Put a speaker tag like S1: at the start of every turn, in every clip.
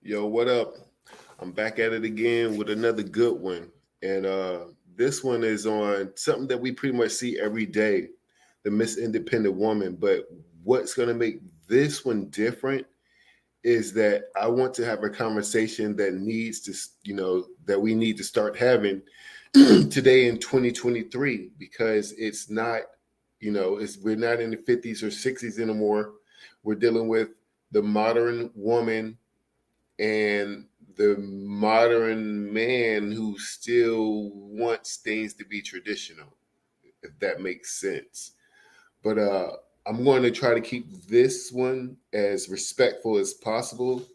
S1: Yo, what up? I'm back at it again with another good one. And this one is on something that we pretty much see every day, the Miss Independent Woman. But what's going to make this one different is that I want to have a conversation that needs to, that we need to start having today in 2023 because it's not, we're not in the 50s or 60s anymore. We're dealing with the modern woman and the modern man who still wants things to be traditional, if that makes sense. But I'm going to try to keep this one as respectful as possible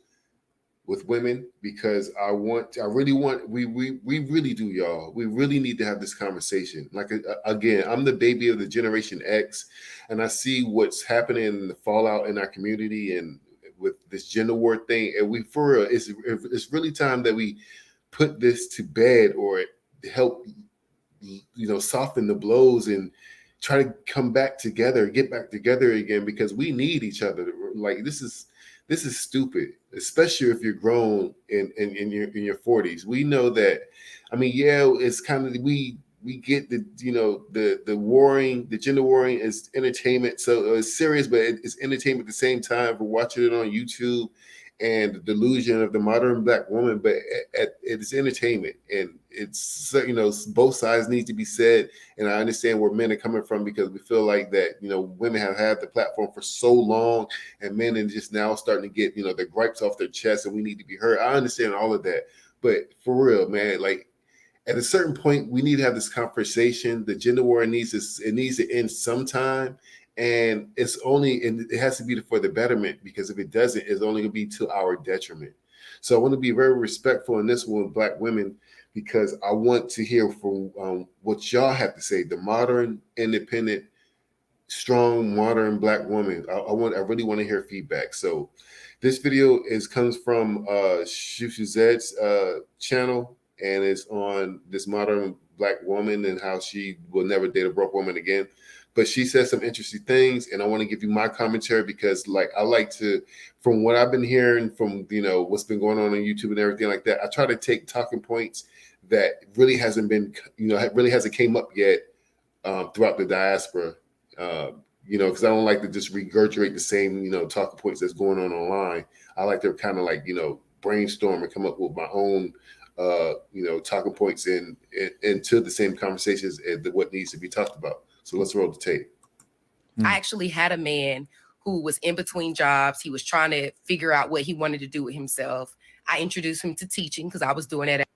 S1: with women because I really want, we really do, y'all. We really need to have this conversation. Like, again, I'm the baby of the Generation X, and I see what's happening in the fallout in our community and with this gender war thing. And we, for real, it's really time that we put this to bed or help, soften the blows and try to come back together, get back together again because we need each other. Like this is stupid, especially if you're grown in your 40s. We know that. I mean, yeah, it's kind of we get the warring, the gender warring is entertainment, so it's serious, but it's entertainment at the same time for watching it on YouTube and the delusion of the modern black woman. But it's entertainment, and it's both sides need to be said. And I understand where men are coming from because we feel like that women have had the platform for so long, and men are just now starting to get their gripes off their chest, and we need to be heard. I understand all of that, but for real, man, like at a certain point, we need to have this conversation. The gender war needs to end sometime, and it has to be for the betterment because if it doesn't, it's only going to be to our detriment. So I want to be very respectful in this one, black women, because I want to hear from what y'all have to say. The modern, independent, strong, modern black woman. I really want to hear feedback. So this video comes from Shushu Zed's channel, and it's on this modern black woman and how she will never date a broke woman again. But she says some interesting things, and I want to give you my commentary because, like, I like to, from what I've been hearing from what's been going on YouTube and everything like that. I try to take talking points that really hasn't been, really hasn't came up yet throughout the diaspora. Because I don't like to just regurgitate the same, talking points that's going on online. I like to kind of like, brainstorm and come up with my own talking points into the same conversations and what needs to be talked about. So let's roll the tape.
S2: I actually had a man who was in between jobs. He was trying to figure out what he wanted to do with himself. I introduced him to teaching because I was doing that.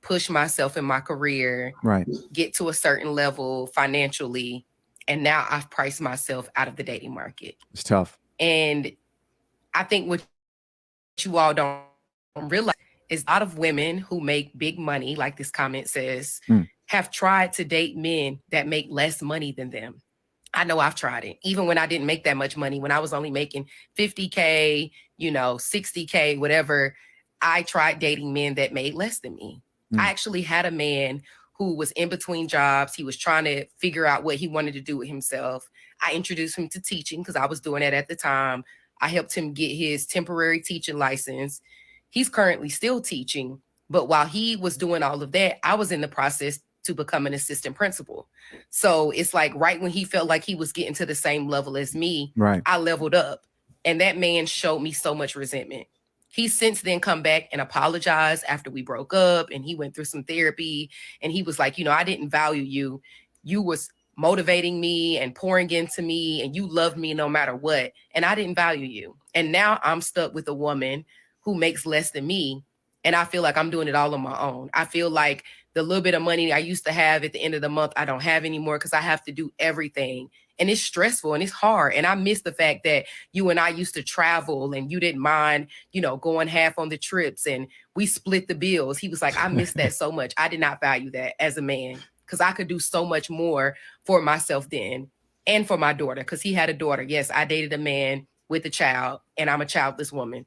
S2: Push myself in my career,
S3: right?
S2: Get to a certain level financially. And now I've priced myself out of the dating market.
S3: It's tough.
S2: And I think what you all don't realize is a lot of women who make big money, like this comment says, have tried to date men that make less money than them. I know I've tried it. Even when I didn't make that much money, when I was only making 50K, 60K, whatever, I tried dating men that made less than me. I actually had a man who was in between jobs. He was trying to figure out what he wanted to do with himself. I introduced him to teaching because I was doing that at the time. I helped him get his temporary teaching license. He's currently still teaching, but while he was doing all of that, I was in the process to become an assistant principal. So it's like right when he felt like he was getting to the same level as me,
S3: right,
S2: I leveled up. And that man showed me so much resentment. He's since then come back and apologized after we broke up, and he went through some therapy, and he was like, I didn't value you. You was motivating me and pouring into me, and you loved me no matter what. And I didn't value you. And now I'm stuck with a woman who makes less than me. And I feel like I'm doing it all on my own. I feel like the little bit of money I used to have at the end of the month, I don't have anymore because I have to do everything. And it's stressful and it's hard. And I miss the fact that you and I used to travel and you didn't mind, going half on the trips and we split the bills. He was like, I miss that so much. I did not value that as a man because I could do so much more for myself then and for my daughter because he had a daughter. Yes, I dated a man with a child and I'm a childless woman.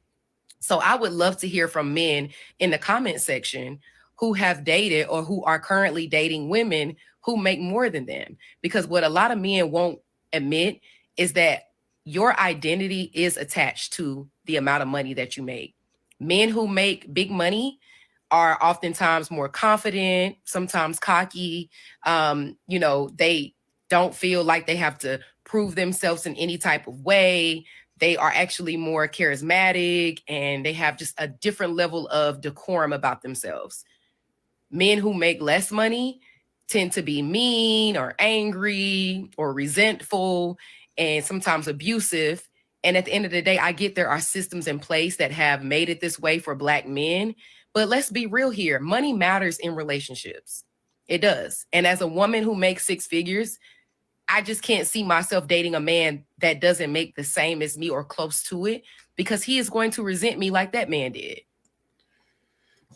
S2: So I would love to hear from men in the comment section who have dated or who are currently dating women who make more than them. Because what a lot of men won't admit is that your identity is attached to the amount of money that you make. Men who make big money are oftentimes more confident, sometimes cocky. They don't feel like they have to prove themselves in any type of way. They are actually more charismatic and they have just a different level of decorum about themselves. Men who make less money tend to be mean or angry or resentful and sometimes abusive. And at the end of the day, I get there are systems in place that have made it this way for Black men. But let's be real here, money matters in relationships. It does. And as a woman who makes six figures, I just can't see myself dating a man that doesn't make the same as me or close to it, because he is going to resent me like that man did.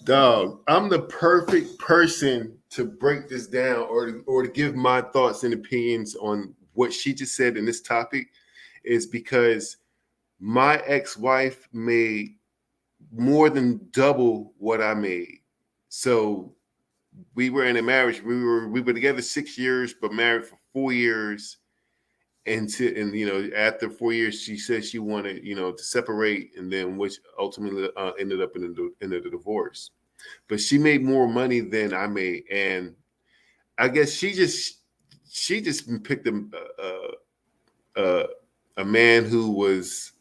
S1: Dog, I'm the perfect person to break this down or to give my thoughts and opinions on what she just said in this topic, is because my ex-wife made more than double what I made. So we were in a marriage. We were together 6 years, but married for 4 years. And after 4 years, she said she wanted to separate, and then which ultimately ended up in a divorce. But she made more money than I made, and I guess she just picked a man who was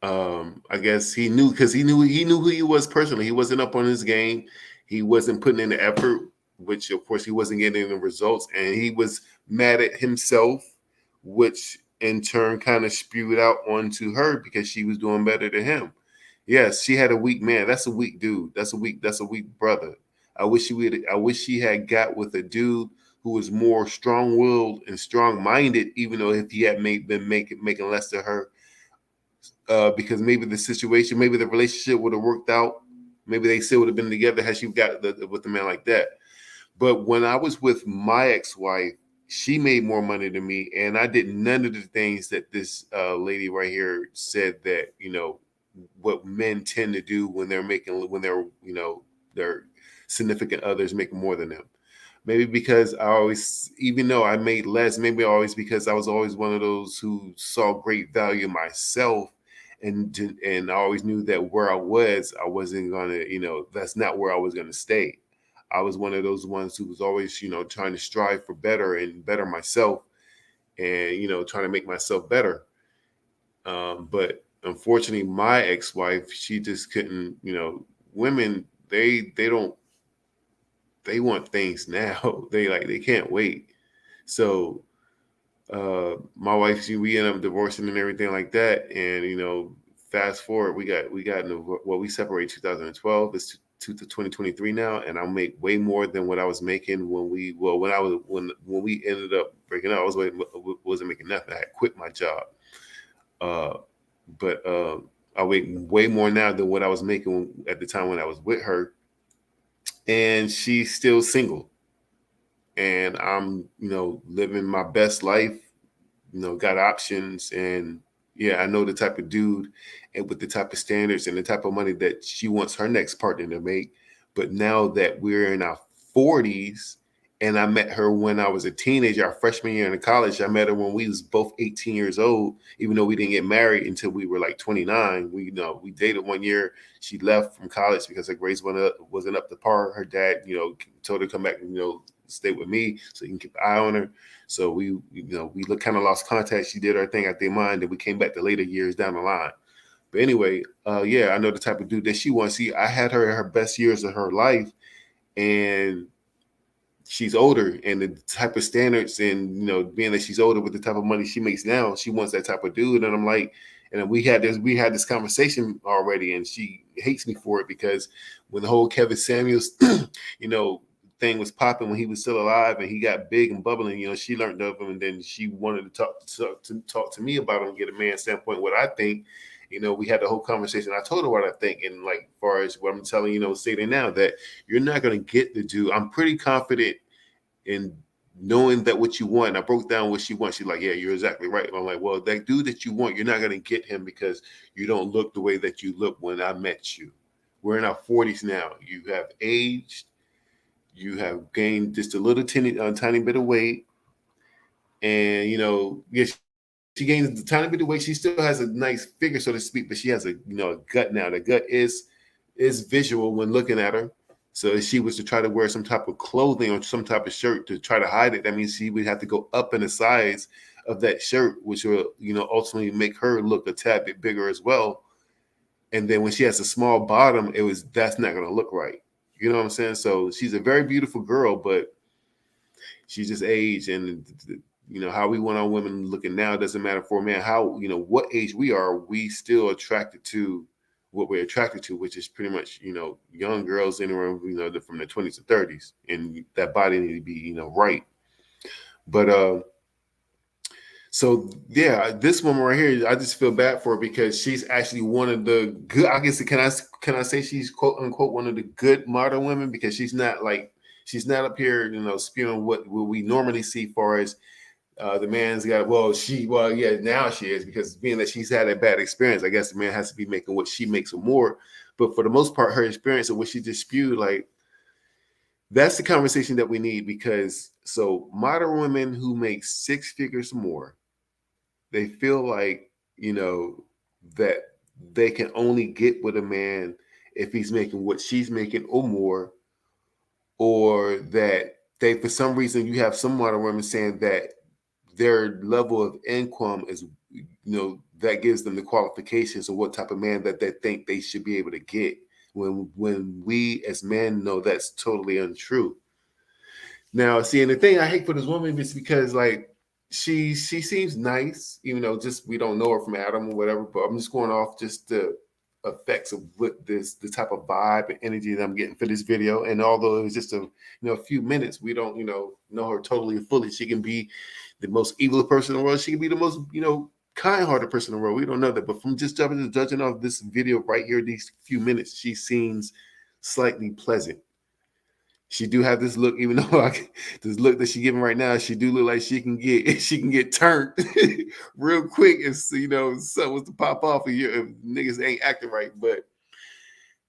S1: I guess he knew, because he knew who he was personally. He wasn't up on his game. He wasn't putting in the effort, which of course he wasn't getting the results, and he was mad at himself, which in turn kind of spewed out onto her because she was doing better than him. Yes, she had a weak man. That's a weak dude. That's a weak brother. I wish she had got with a dude who was more strong-willed and strong-minded, even though if he had been making less to her, because maybe the situation, maybe the relationship would have worked out. Maybe they still would have been together had she got with a man like that. But when I was with my ex-wife, she made more money than me, and I did none of the things that this lady right here said that what men tend to do when their significant others make more than them. Maybe because I always, even though I made less, maybe always because I was always one of those who saw great value in myself, and I always knew that where I wasn't gonna, that's not where I was gonna stay. I was one of those ones who was always, trying to strive for better and better myself, and trying to make myself better. But unfortunately, my ex-wife, she just couldn't. Women, they don't, they want things now. They can't wait. So my wife, we ended up divorcing and everything like that. And fast forward, we got we separated 2012. It's to 2023 now, and I make way more than what I was making when we ended up breaking up. Wasn't making nothing. I had quit my job. Uh, but I make way more now than what I was making at the time when I was with her, and she's still single, and I'm living my best life, got options, and yeah, I know the type of dude and with the type of standards and the type of money that she wants her next partner to make. But now that we're in our 40s, and I met her when I was a teenager, our freshman year in college. I met her when we was both 18 years old, even though we didn't get married until we were like 29. We dated 1 year. She left from college because her grades wasn't up to par. Her dad, told her to come back and, stay with me so he can keep an eye on her. So we kind of lost contact. She did her thing, I did mine. Then we came back to later years down the line. But anyway, yeah, I know the type of dude that she wants. See, I had her in her best years of her life, and she's older, and the type of standards, and being that she's older with the type of money she makes now, she wants that type of dude. And I'm like, and we had this conversation already, and she hates me for it because when the whole Kevin Samuels, thing was popping when he was still alive and he got big and bubbling, she learned of him, and then she wanted to talk to me about him and get a man's standpoint, what I think. We had the whole conversation. I told her what I think, and like, as far as what I'm telling stating now, that you're not going to get the dude. I'm pretty confident in knowing that what you want. And I broke down what she wants. She's like, yeah, you're exactly right. And I'm like, well, that dude that you want, you're not going to get him because you don't look the way that you look when I met you. We're in our 40s now. You have aged. You have gained just a little tiny bit of weight. And, yes, She gains a tiny bit of weight. She still has a nice figure, so to speak, but she has a a gut now. The gut is visual when looking at her. So if she was to try to wear some type of clothing or some type of shirt to try to hide it, that means she would have to go up in the size of that shirt, which will ultimately make her look a tad bit bigger as well. And then when she has a small bottom, that's not going to look right. You know what I'm saying? So she's a very beautiful girl, but she just aged, and how we want our women looking now doesn't matter for a man. How what age we are, we still attracted to what we're attracted to, which is pretty much young girls anywhere from the 20s to 30s, and that body need to be right. But so yeah, this woman right here, I just feel bad for her because she's actually one of the good. I guess can I say she's quote unquote one of the good modern women, because she's not up here spewing what we normally see far as the man's got. Yeah, now she is, because being that she's had a bad experience, I guess the man has to be making what she makes or more. But for the most part, her experience of what she just spewed, like, that's the conversation that we need, because so modern women who make six figures or more, they feel like, that they can only get with a man if he's making what she's making or more, or that they, for some reason, you have some modern women saying that their level of income is, that gives them the qualifications of what type of man that they think they should be able to get. When we as men know that's totally untrue. Now, see, and the thing I hate for this woman is because, like, she seems nice, even though just we don't know her from Adam or whatever. But I'm just going off just the effects of what the type of vibe and energy that I'm getting for this video. And although it was just a few minutes, we don't know her totally and fully. She can be the most evil person in the world. She can be the most kind-hearted person in the world. We don't know that, but from just judging off this video right here, these few minutes, she seems slightly pleasant. She do have this look, even though this look that she giving right now, she do look like she can get turned real quick if something was to pop off of you if niggas ain't acting right. But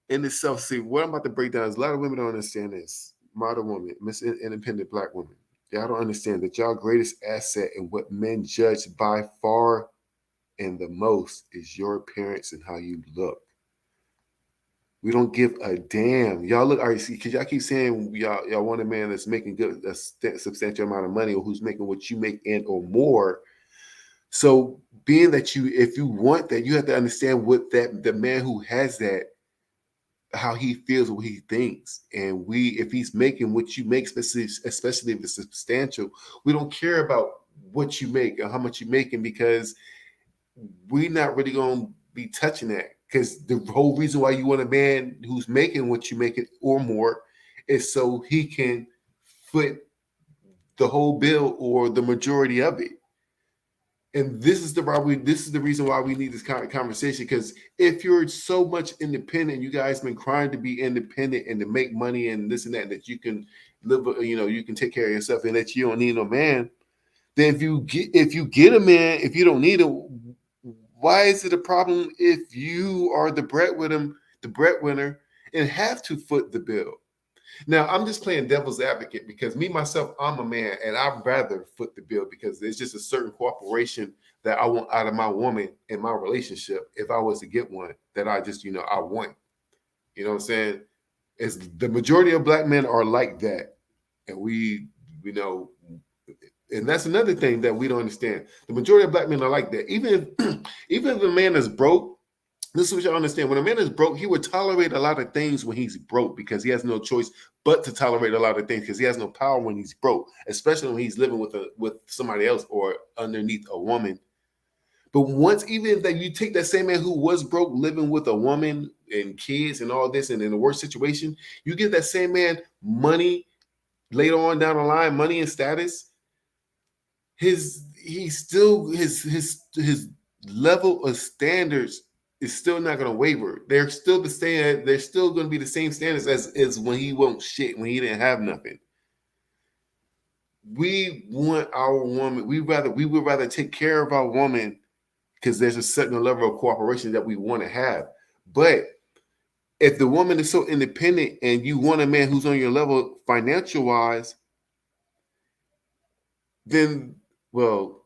S1: in itself, see, what I'm about to break down is a lot of women don't understand this. Modern women, Miss Independent Black women, y'all don't understand that y'all greatest asset and what men judge by far and the most is your appearance and how you look. We don't give a damn. Y'all look, all right, see, because y'all keep saying y'all want a man that's making a substantial amount of money, or who's making what you make and or more. So being that if you want that, you have to understand what the man who has that, how he feels, what he thinks. And if he's making what you make, especially if it's substantial, we don't care about what you make or how much you're making, because we're not really going to be touching that. Because the whole reason why you want a man who's making what you make it or more is so he can foot the whole bill or the majority of it. And this is the reason why we need this kind of conversation. Because if you're so much independent, you guys been crying to be independent and to make money and this and that you can live, you can take care of yourself and that you don't need no man. Then if you get a man, if you don't need a, why is it a problem if you are the breadwinner, and have to foot the bill? Now, I'm just playing devil's advocate because me, myself, I'm a man, and I'd rather foot the bill because there's just a certain cooperation that I want out of my woman in my relationship. If I was to get one, that I just, I want. You know what I'm saying? It's the majority of Black men are like that. And and that's another thing that we don't understand. The majority of Black men are like that. Even if a man is broke, this is what y'all understand. When a man is broke, he would tolerate a lot of things when he's broke because he has no choice but to tolerate a lot of things because he has no power when he's broke, especially when he's living with somebody else or underneath a woman. But once, even that you take that same man who was broke, living with a woman and kids and all this, and in a worse situation, you give that same man money later on down the line, money and status. His level of standards is still not going to waver. They're still They're still going to be the same standards as when he won't shit, when he didn't have nothing. We want our woman. We would rather take care of our woman because there's a certain level of cooperation that we want to have. But if the woman is so independent and you want a man who's on your level financial wise, then, well,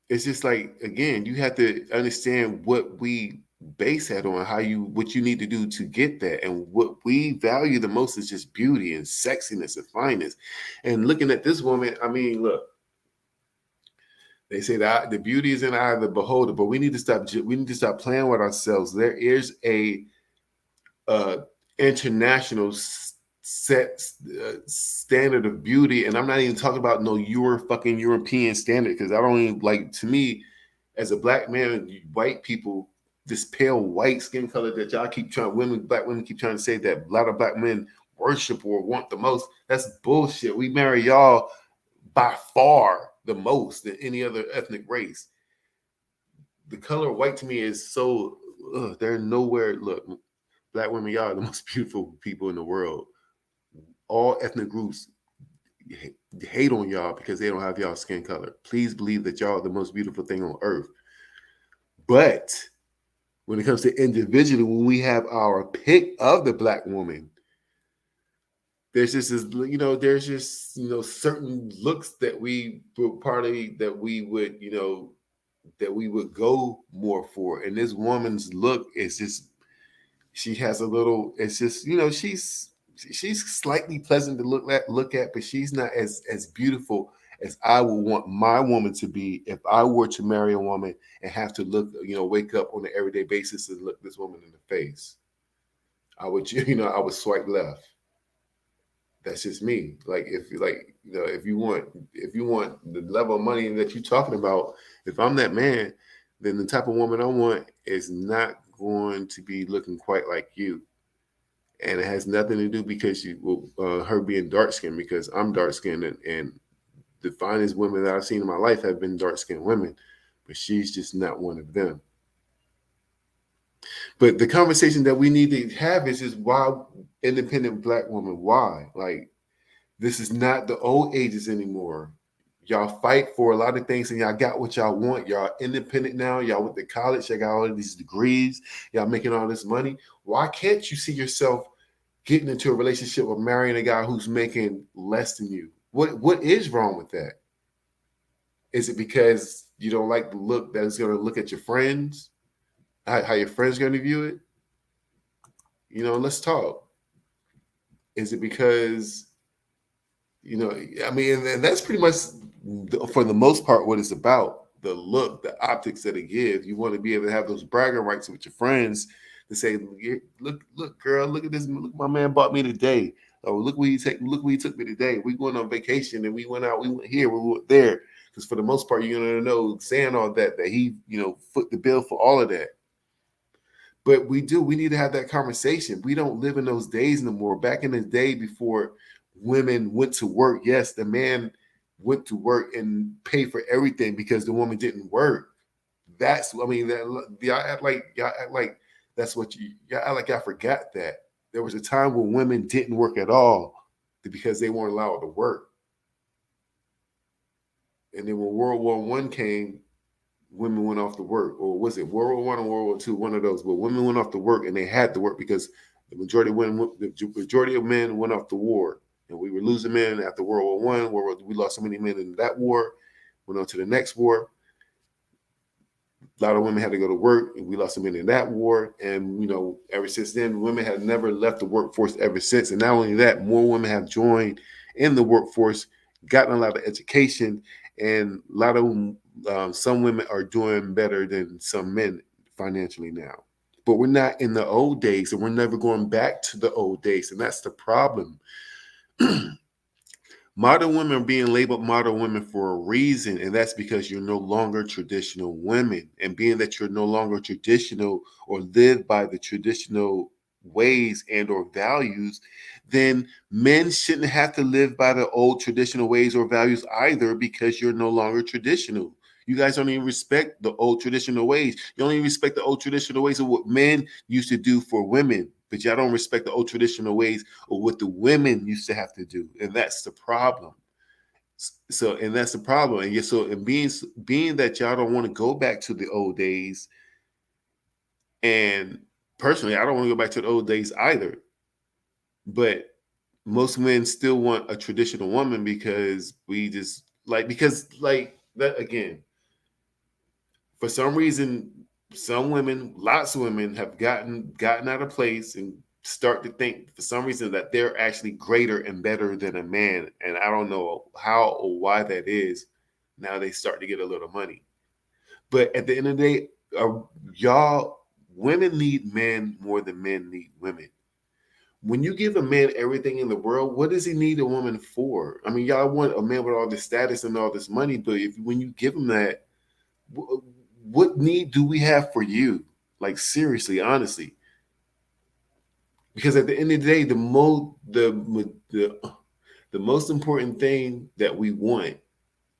S1: it's just like, again, you have to understand what we base that on, what you need to do to get that. And what we value the most is just beauty and sexiness and fineness. And looking at this woman, I mean, look, they say that the beauty is in the eye of the beholder, but we need to stop playing with ourselves. There is a uh, international set standard of beauty, and I'm not even talking about no your fucking European standard, because I don't even like, to me, as a black man, white people, this pale white skin color that y'all keep trying, black women keep trying to say that a lot of black men worship or want the most. That's bullshit. We marry y'all by far the most than any other ethnic race. The color of white to me is so, they're nowhere. Look, black women, y'all are the most beautiful people in the world. All ethnic groups hate on y'all because they don't have y'all skin color. Please believe that y'all are the most beautiful thing on earth. But when it comes to individually, when we have our pick of the black woman, there's just this, there's just, certain looks that we would that we would go more for. And this woman's look is just, she has a little, it's just, she's slightly pleasant to look at, but she's not as beautiful as I would want my woman to be if I were to marry a woman and have to wake up on an everyday basis and look this woman in the face. I would, I would swipe left. That's just me. Like, if you want the level of money that you're talking about, if I'm that man, then the type of woman I want is not going to be looking quite like you. And it has nothing to do because her being dark skinned, because I'm dark skinned, and the finest women that I've seen in my life have been dark skinned women, but she's just not one of them. But the conversation that we need to have is just, why independent black woman? Why? Like, this is not the old ages anymore. Y'all fight for a lot of things and y'all got what y'all want. Y'all independent now. Y'all went to college. Y'all got all of these degrees. Y'all making all this money. Why can't you see yourself getting into a relationship or marrying a guy who's making less than you? What is wrong with that? Is it because you don't like the look that is going to look at your friends? How your friends going to view it? Let's talk. Is it because, I mean, and that's pretty much, for the most part, what it's about. The look, the optics that it gives. You want to be able to have those bragging rights with your friends to say, look, girl, look at this. Look, my man bought me today. Oh, look where he took me today. We going on vacation and we went out, we went here, we went there. Because for the most part, you're gonna know, saying all that he, foot the bill for all of that. But we need to have that conversation. We don't live in those days no more. Back in the day, before women went to work, yes, the man went to work and paid for everything because the woman didn't work. Y'all act like that's what y'all act like. I forgot that there was a time when women didn't work at all because they weren't allowed to work. And then when World War One came, women went off to work. Or was it World War One or World War Two? One of those. But women went off to work, and they had to work because the majority of men went off to war, and we were losing men after World War One. We lost so many men in that war. Went on to the next war. A lot of women had to go to work, and we lost some men in that war. And ever since then, women have never left the workforce ever since. And not only that, more women have joined in the workforce, gotten a lot of education, and a lot of some women are doing better than some men financially now. But we're not in the old days, and we're never going back to the old days, and that's the problem. Modern women are being labeled modern women for a reason, and that's because you're no longer traditional women. And being that you're no longer traditional or live by the traditional ways and or values, then men shouldn't have to live by the old traditional ways or values either, because you're no longer traditional. You guys don't even respect the old traditional ways. You don't even respect the old traditional ways of what men used to do for women, but y'all don't respect the old traditional ways of what the women used to have to do. And that's the problem. So, and that's the problem. And being that y'all don't want to go back to the old days, and personally, I don't want to go back to the old days either. But most men still want a traditional woman because because that again, For some reason, some women, lots of women, have gotten out of place and start to think for some reason that they're actually greater and better than a man. And I don't know how or why that is. Now they start to get a little money. But at the end of the day, y'all, women need men more than men need women. When you give a man everything in the world, what does he need a woman for? I mean, y'all want a man with all this status and all this money, but if when you give him that, what need do we have for you? Like seriously, honestly, because at the end of the day, the most important thing that we want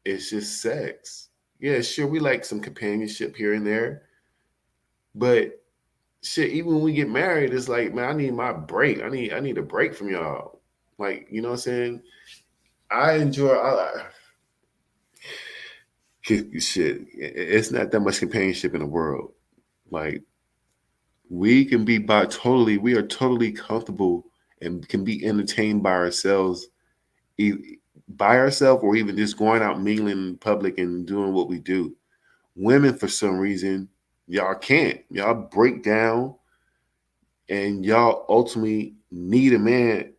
S1: is just sex. Yeah, sure, we like some companionship here and there, but shit, even when we get married, it's like, man, I need my break. I need a break from y'all. Like, you know what I'm saying? I enjoy. Shit. It's not that much companionship in the world. Like, we can be we are totally comfortable and can be entertained by ourselves, by ourselves, or even just going out mingling in public and doing what we do. Women, for some reason, y'all can't. Y'all break down and y'all ultimately need a man,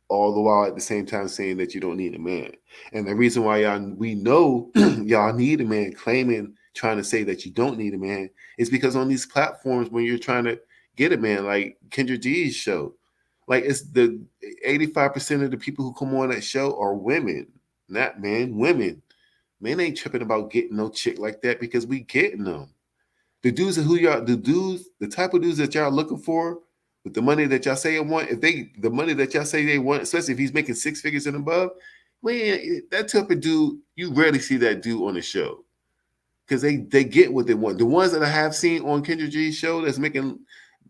S1: all the while at the same time saying that you don't need a man. And the reason why we know y'all need a man, claiming, trying to say that you don't need a man, is because on these platforms when you're trying to get a man, like Kendra G's show, like it's the 85% of the people who come on that show are women, not men. Women, men ain't tripping about getting no chick like that because we getting them. The dudes are who y'all, the type of dudes that y'all looking for with the money that y'all say you want, the money that y'all say they want, especially if he's making six figures and above, man, that type of dude, you rarely see that dude on the show. Because they get what they want. The ones that I have seen on Kendra G's show that's making,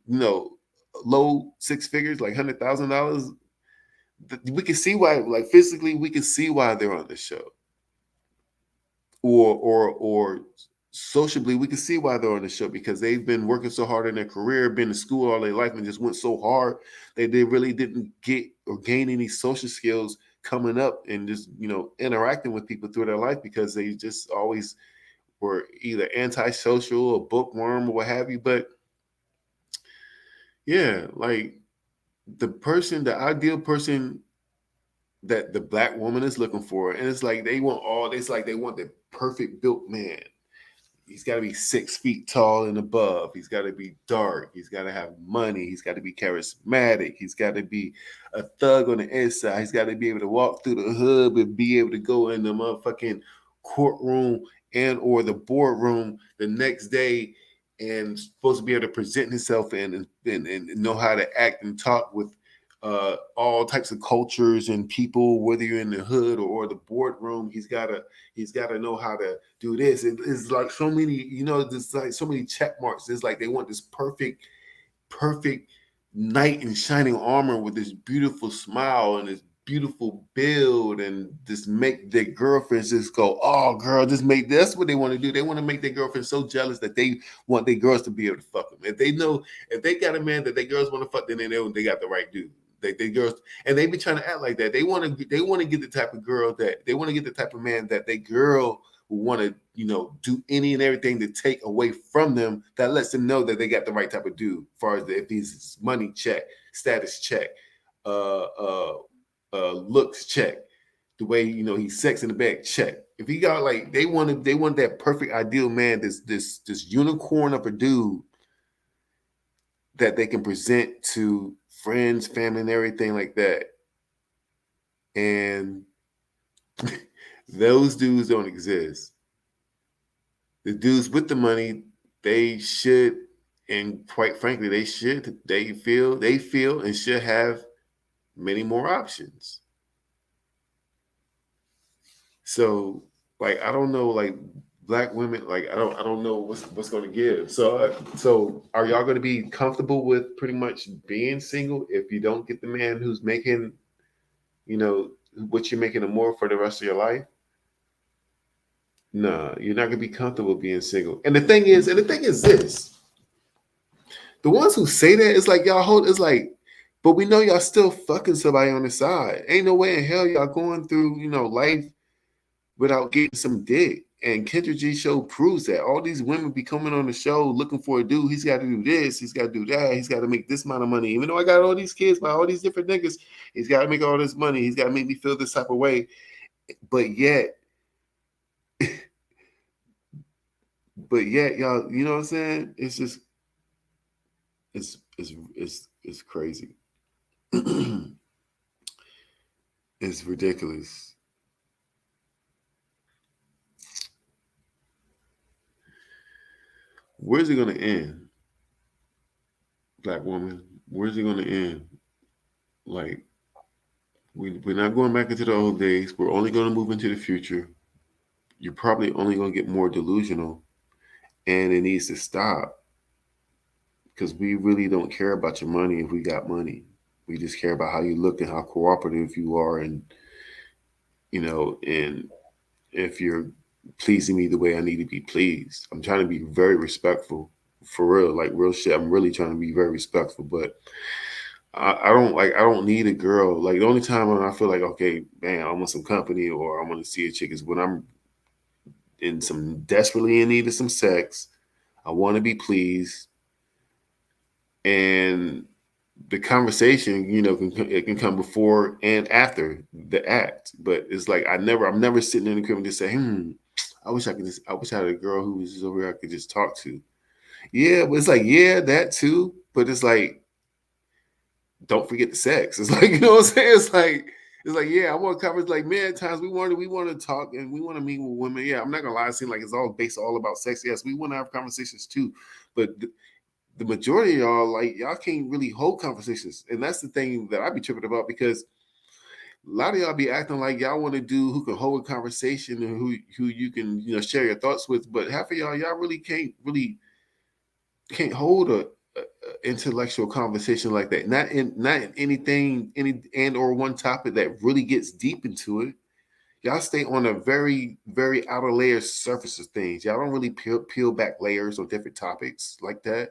S1: you know, low six figures, like $100,000, we can see why, like physically, we can see why they're on the show. Or socially, we can see why they're on the show because they've been working so hard in their career, been to school all their life, and just went so hard that they really didn't get or gain any social skills coming up and just interacting with people through their life because they just always were either antisocial or bookworm or what have you. But yeah, like the ideal person that the black woman is looking for, and it's like they want the perfect built man. He's got to be 6 feet tall and above. He's got to be dark. He's got to have money. He's got to be charismatic. He's got to be a thug on the inside. He's got to be able to walk through the hood and be able to go in the motherfucking courtroom and or the boardroom the next day and supposed to be able to present himself and know how to act and talk with all types of cultures and people, whether you're in the hood or the boardroom. He's gotta know how to do this. It's like so many, there's like so many check marks. It's like they want this perfect knight in shining armor with this beautiful smile and this beautiful build, and just make their girlfriends just go, oh girl, that's what they want to do. They want to make their girlfriend so jealous that they want their girls to be able to fuck them. If they got a man that their girls want to fuck, then they know they got the right dude. They girls, and they be trying to act like that. They want to get the type of girl that they want to get the type of man that they girl will want to do any and everything to take away from them, that lets them know that they got the right type of dude. As far as if he's money check, status check, looks check, the way he's sex in the bed check. If he got like they want that perfect ideal man, this unicorn of a dude that they can present to friends, family, and everything like that. And those dudes don't exist. The dudes with the money, they should, and quite frankly, they feel and should have many more options. So, like, I don't know, like black women, like I don't know what's going to give. So are y'all going to be comfortable with pretty much being single if you don't get the man who's making, what you're making and more for the rest of your life? No, you're not going to be comfortable being single. And the thing is this: the ones who say that, it's like it's like, but we know y'all still fucking somebody on the side. Ain't no way in hell y'all going through life without getting some dick. And Kendra G show proves that. All these women be coming on the show looking for a dude. He's got to do this. He's got to do that. He's got to make this amount of money. Even though I got all these kids by all these different niggas, he's got to make all this money. He's got to make me feel this type of way. But yet, y'all, you know what I'm saying? It's just, it's crazy. It's ridiculous. Where's it going to end? Black woman, where's it going to end? Like, we're not going back into the old days. We're only going to move into the future. You're probably only going to get more delusional. And it needs to stop. Because we really don't care about your money if we got money. We just care about how you look and how cooperative you are. And, you know, and if you're pleasing me the way I need to be pleased. I'm trying to be very respectful. For real, like real shit. I'm really trying to be very respectful. But I don't need a girl. Like the only time when I feel like, okay, man, I want some company or I want to see a chick is when I'm desperately in need of some sex. I want to be pleased. And the conversation, you know, it can come before and after the act. But it's like I'm never sitting in the crib and just say, I wish I had a girl who was just over here I could just talk to. Yeah, but it's like, yeah, that too. But it's like, don't forget the sex. It's like, you know what I'm saying? It's like, yeah, I want to cover. It's like, man, at times we want to talk and we want to meet with women. Yeah, I'm not gonna lie, it seems like it's all about sex. Yes, we want to have conversations too, but the majority of y'all, like, y'all can't really hold conversations, and that's the thing that I be tripping about because a lot of y'all be acting like y'all want to do who can hold a conversation and who you can, you know, share your thoughts with, but half of y'all really can't hold a intellectual conversation like that. Not in anything, any or one topic that really gets deep into it. Y'all stay on a very, very outer layer surface of things. Y'all don't really peel back layers on different topics like that.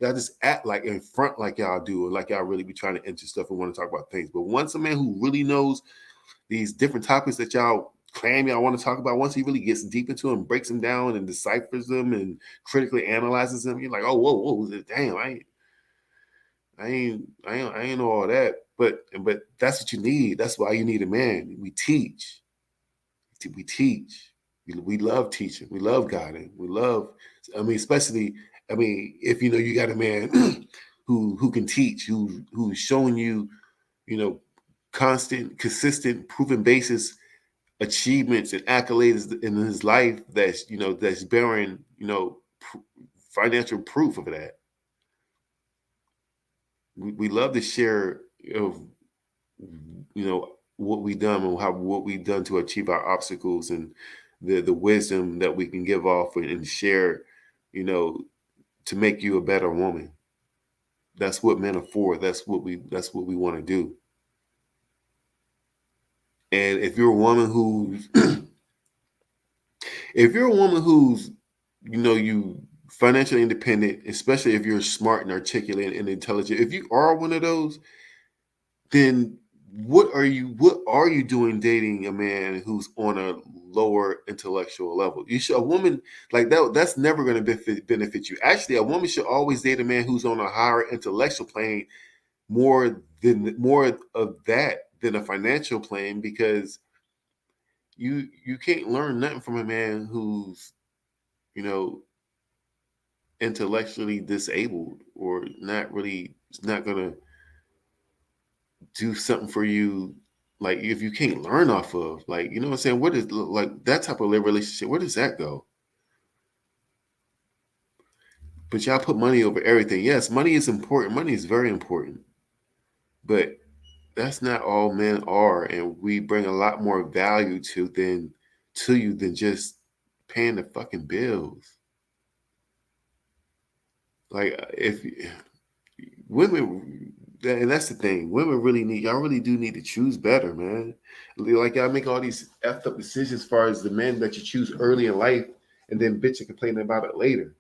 S1: Y'all just act like in front like y'all do, or like y'all really be trying to enter stuff and want to talk about things. But once a man who really knows these different topics that y'all claim y'all want to talk about, once he really gets deep into them, breaks them down and deciphers them and critically analyzes them, you're like, oh, whoa, damn, I ain't know all that. But that's what you need. That's why you need a man. We teach. We love teaching. We love guiding. We love, especially, if you know you got a man who can teach, who's showing you, you know, constant, consistent, proven basis achievements and accolades in his life that's bearing, you know, financial proof of that. We love to share, you know, what we've done and what we've done to achieve our obstacles and the wisdom that we can give off and share, you know, to make you a better woman. That's what men are for. That's what we want to do. And if you're a woman who's you know, you financially independent, especially if you're smart and articulate and intelligent, if you are one of those, then what are you doing dating a man who's on a lower intellectual level? You should, a woman like that's never going to benefit you. Actually, a woman should always date a man who's on a higher intellectual plane, more of that than a financial plane, because you can't learn nothing from a man who's, you know, intellectually disabled or not gonna do something for you. Like, if you can't learn off of, like, you know what I'm saying, what is, like, that type of relationship, where does that go? But y'all put money over everything. Yes, money is important. Money is very important, but that's not all men are, and we bring a lot more value to you than just paying the fucking bills. Like, if women, and that's the thing, women y'all really do need to choose better, man. Like, y'all make all these effed up decisions as far as the men that you choose early in life, and then bitch and complaining about it later.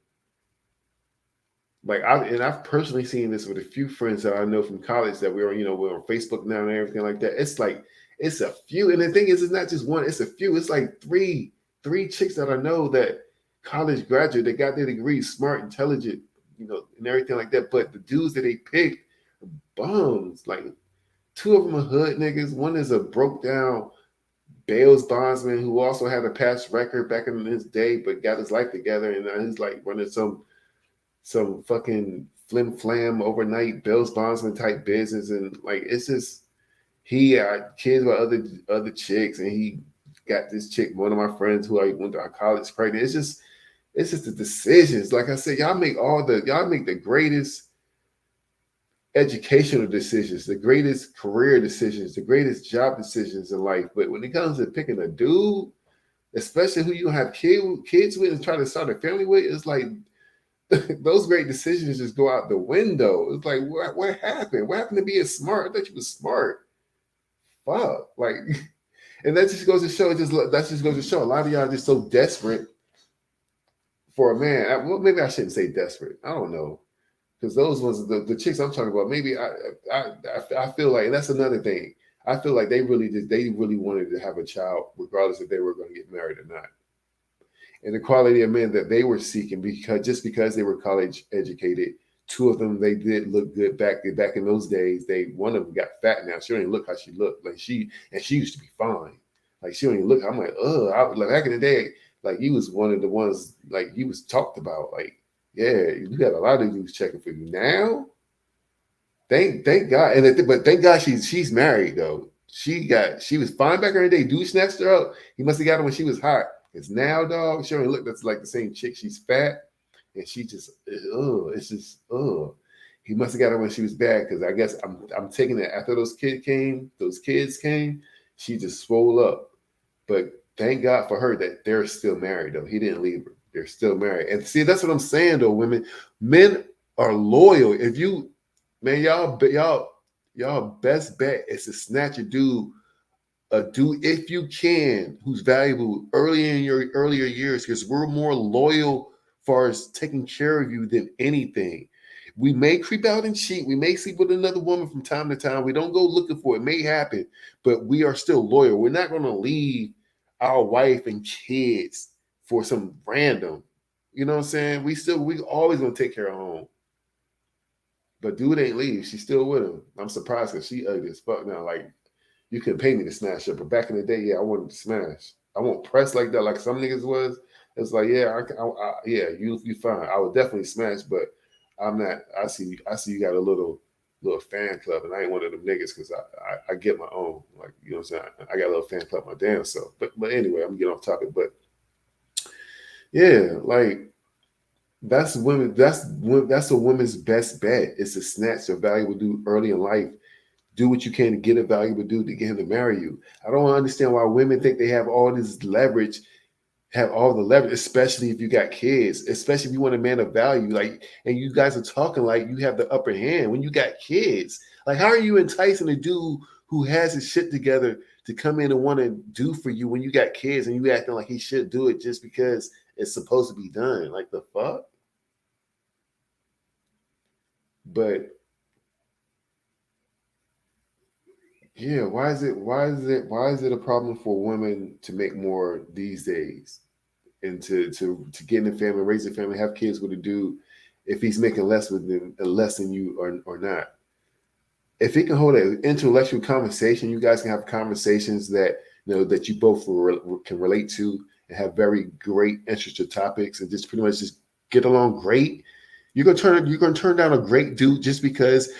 S1: Like, I've personally seen this with a few friends that I know from college that we're on Facebook now and everything like that. It's like, it's a few, and the thing is, it's not just one, it's a few. It's like 3, 3 chicks that I know that college graduate, they got their degrees, smart, intelligent, and everything like that. But the dudes that they pick, bums. Like 2 of them are hood niggas. One is a broke down Bales bondsman who also had a past record back in his day, but got his life together, and now he's like running some fucking flim flam overnight Bales bondsman type business, and like it's just he had kids with other chicks, and he got this chick, one of my friends who I went to our college pregnant. It's just the decisions. Like I said, y'all make the greatest educational decisions, the greatest career decisions, the greatest job decisions in life. But when it comes to picking a dude, especially who you have kids with and try to start a family with, it's like those great decisions just go out the window. It's like, what happened? What happened to being smart? I thought you was smart. Fuck. Like, and that just goes to show, a lot of y'all are just so desperate for a man. Well, maybe I shouldn't say desperate. I don't know. Because those ones, the chicks I'm talking about, maybe I feel like, and that's another thing. I feel like they really wanted to have a child, regardless if they were going to get married or not. And the quality of men that they were seeking, because they were college educated, 2 of them, they did look good back in those days. One of them got fat now. She don't even look how she looked. And she used to be fine. Like she don't even look. I'm like, like back in the day, like he was one of the ones, like he was talked about. Like, yeah, you got a lot of dudes checking for you now. Thank God, but thank God she's married though. She was fine back in the day. Dude snatched her up. He must have got her when she was hot. It's now, dog. She only look that's like the same chick. She's fat, and she just, it's just, He must have got her when she was bad, because I guess I'm taking it after those kids came. She just swole up. But thank God for her that they're still married though. He didn't leave her. They're still married. And see, that's what I'm saying though, women. Men are loyal. If you, man, y'all best bet is to snatch a dude if you can, who's valuable early in your earlier years, because we're more loyal far as taking care of you than anything. We may creep out and cheat. We may sleep with another woman from time to time. We don't go looking for it. It may happen, but we are still loyal. We're not going to leave our wife and kids for some random. You know what I'm saying? We always going to take care of home. But dude ain't leave. She's still with him. I'm surprised because she ugly as fuck now. Like, you couldn't pay me to smash her. But back in the day, yeah, I wanted to smash. I won't press like that, like some niggas was. It's like, yeah, yeah, you fine. I would definitely smash, but I'm not. I see you got a little fan club, and I ain't one of them niggas because I get my own. Like, you know what I'm saying? I got a little fan club my damn self. But anyway, I'm getting off topic. But yeah, like that's women. That's a woman's best bet is to snatch a valuable dude early in life. Do what you can to get a valuable dude to get him to marry you. I don't understand why women think they have all this leverage, especially if you got kids, especially if you want a man of value. Like, and you guys are talking like you have the upper hand when you got kids. Like, how are you enticing a dude who has his shit together to come in and want to do for you when you got kids and you acting like he should do it just because it's supposed to be done? Like, the fuck? But yeah, why is it a problem for women to make more these days and to get in the family, raise a family, have kids with a dude if he's making less than you or not? If he can hold an intellectual conversation, you guys can have conversations that that you both can relate to and have very great interesting topics and just pretty much just get along great. You're gonna turn down a great dude just because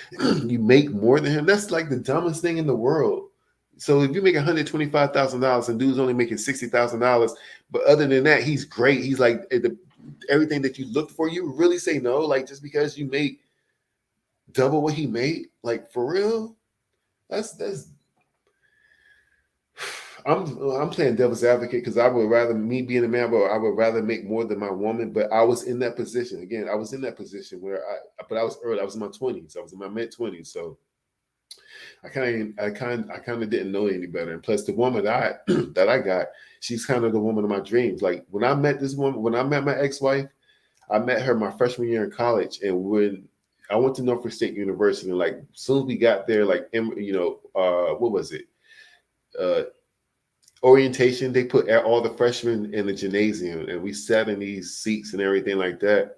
S1: you make more than him. That's like the dumbest thing in the world. So if you make $125,000 and dude's only making $60,000, but other than that, he's great. He's like everything that you looked for. You really say no, like just because you make double what he made, like for real? That's I'm playing devil's advocate because I would rather me being a man, but I would rather make more than my woman. But I was in that position again. I was in that position where but I was early. I was in my 20s. I was in my mid 20s. So I kind of didn't know any better. And plus, the woman that I got, she's kind of the woman of my dreams. Like when I met this woman, when I met my ex-wife, I met her my freshman year in college, and when I went to Norfolk State University, and like as soon as we got there, like what was it? orientation, they put all the freshmen in the gymnasium, and we sat in these seats and everything like that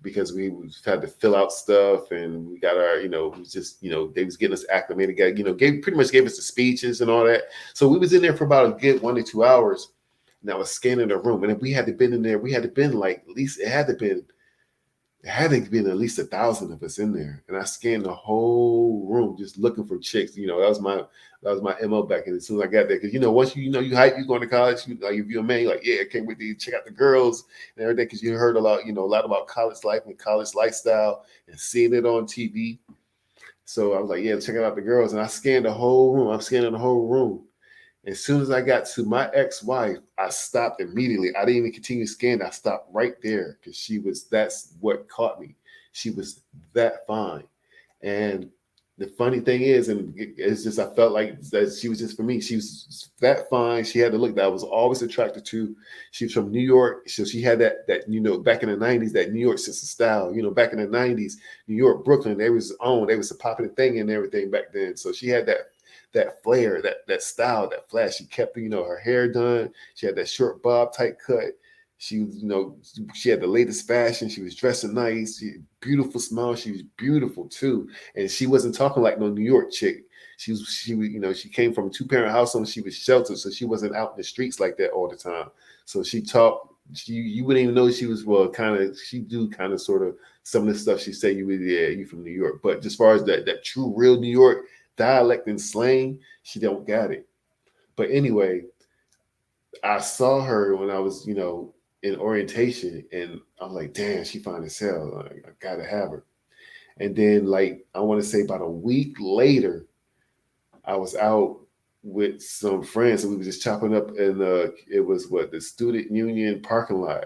S1: because we had to fill out stuff, and we got our, it was just, they was getting us acclimated, pretty much gave us the speeches and all that. So we was in there for about a good 1 to 2 hours, and I was scanning the room, and if we had to been in there, we had to been like at least it had to been at least 1,000 of us in there, and I scanned the whole room just looking for chicks. That was my MO back in as soon as I got there. Because once you hype, you going to college, like if you're a man, you're like, yeah, I can't wait to check out the girls and everything. Because you heard a lot about college life and college lifestyle and seeing it on TV. So I was like, yeah, check out the girls, and I scanned the whole room. I'm scanning the whole room. As soon as I got to my ex-wife, I stopped immediately. I didn't even continue scanning. I stopped right there because that's what caught me. She was that fine. And the funny thing is, and it's just, I felt like that she was just for me. She was that fine. She had the look that I was always attracted to. She was from New York. So she had that back in the 90s, that New York sense of style. Back in the 90s, New York, Brooklyn, they was a popular thing and everything back then. So she had that flair, that style, that flash. She kept, her hair done. She had that short bob type cut. She, she had the latest fashion. She was dressing nice. Beautiful smile. She was beautiful too. And she wasn't talking like no New York chick. She came from a 2-parent household. And she was sheltered, so she wasn't out in the streets like that all the time. So she talked. You wouldn't even know she was She do kind of sort of some of the stuff she said. You from New York, but as far as that true real New York dialect and slang, she don't got it. But anyway, I saw her when I was, in orientation, and I'm like, damn, she fine as hell. I gotta have her. And then, like, I want to say about a week later, I was out with some friends, and we were just chopping up in it was the student union parking lot.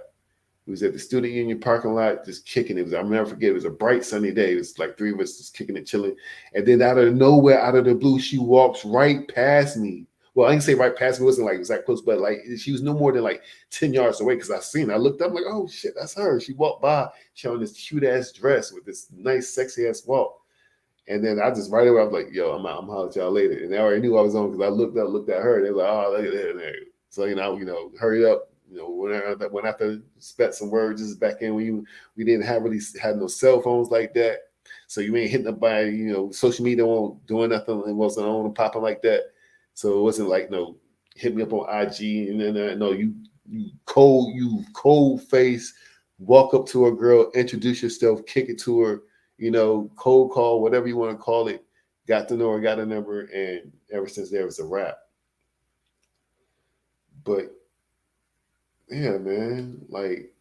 S1: We was at the student union parking lot just kicking it. I'll never forget. It was a bright sunny day. It was like 3 of us just kicking it, chilling. And then out of nowhere, out of the blue, she walks right past me. Well, I didn't say right past me. It wasn't like exact close, but like she was no more than like 10 yards away because I seen her. I looked up like, oh shit, that's her. She walked by. She on this cute ass dress with this nice, sexy ass walk. And then I just right away, I was like, yo, I'm out. I'm holler at y'all later. And they already knew I was on because I looked at her. They were like, oh, look at that. So, hurry up. When after spent some words just back in when we didn't had no cell phones like that. So you ain't hitting up by, social media won't doing nothing and wasn't on and popping like that. So it wasn't like, no, hit me up on IG and then no, you cold face, walk up to a girl, introduce yourself, kick it to her, cold call, whatever you want to call it, got to know her, got a number, and ever since there was a wrap. But yeah, man, like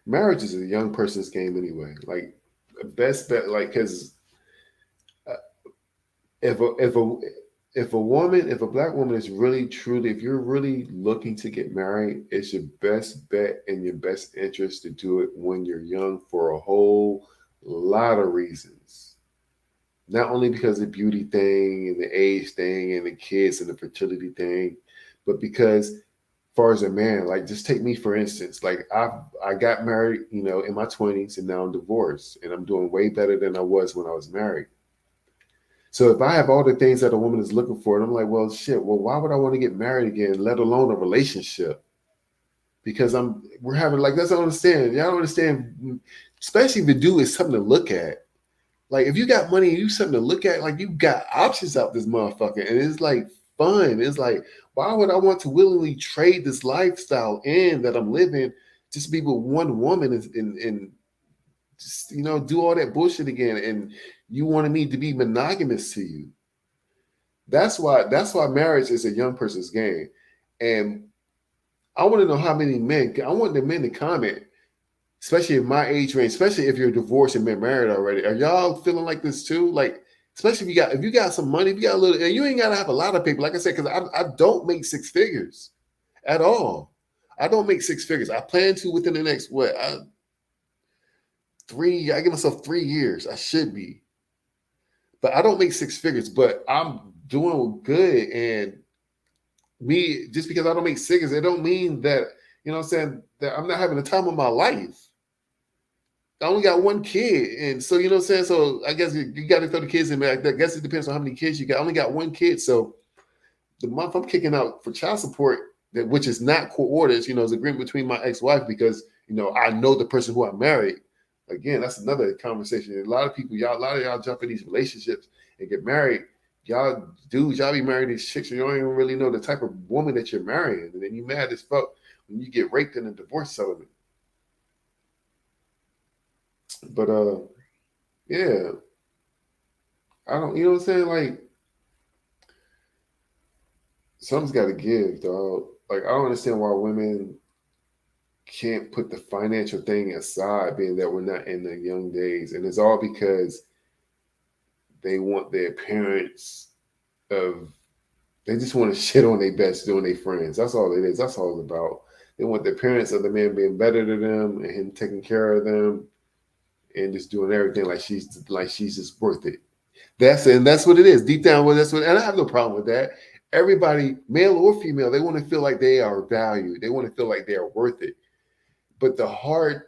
S1: marriage is a young person's game anyway. Like best bet, like because if a black woman is really truly, if you're really looking to get married, it's your best bet and your best interest to do it when you're young for a whole lot of reasons. Not only because of the beauty thing and the age thing and the kids and the fertility thing, but because far as a man, like just take me for instance, like I got married, in my 20s and now I'm divorced and I'm doing way better than I was when I was married. So if I have all the things that a woman is looking for, and I'm like, well, shit, why would I want to get married again, let alone a relationship? Because we're having like, that's what I understand. Y'all don't understand, especially if the dude is something to look at. Like if you got money and you something to look at, like you got options out this motherfucker, and it's like fun. It's like, why would I want to willingly trade this lifestyle in that I'm living just to be with one woman and just, do all that bullshit again? And you wanted me to be monogamous to you. That's why marriage is a young person's game. And I want to know how many men, I want the men to comment, especially in my age range, especially if you're divorced and been married already. Are y'all feeling like this too? Like, especially if you got some money, if you got a little, and you ain't gotta have a lot of people. Like I said, because I don't make 6 figures at all. I don't make 6 figures. I plan to within the next I give myself 3 years. I should be. But I don't make 6 figures, but I'm doing good. And me, just because I don't make 6 figures, it don't mean that, you know what I'm saying, that I'm not having the time of my life.
S3: I only got one kid, and so you know what I'm saying. So I guess you got to throw the kids in there. I guess it depends on how many kids you got. I only got one kid, so the month I'm kicking out for child support, that which is not court orders, you know, is agreement between my ex-wife because you know I know the person who I married. Again, that's another conversation. A lot of people, a lot of y'all jump in these relationships and get married. Y'all dudes, y'all be married these chicks, you don't even really know the type of woman that you're marrying, and then you mad as fuck when you get raped in a divorce settlement. But yeah, I don't, you know what I'm saying? Like something's got to give, dog. Like I don't understand why women can't put the financial thing aside, being that we're not in the young days, and it's all because they want the appearance of. They just want to shit on their best doing their friends. That's all it is. That's all it's about. They want the appearance of the man being better than them and him taking care of them and just doing everything like she's just worth it. That's what it is. Deep down, well, that's what, and I have no problem with that. Everybody, male or female, they want to feel like they are valued. They want to feel like they are worth it. But the hard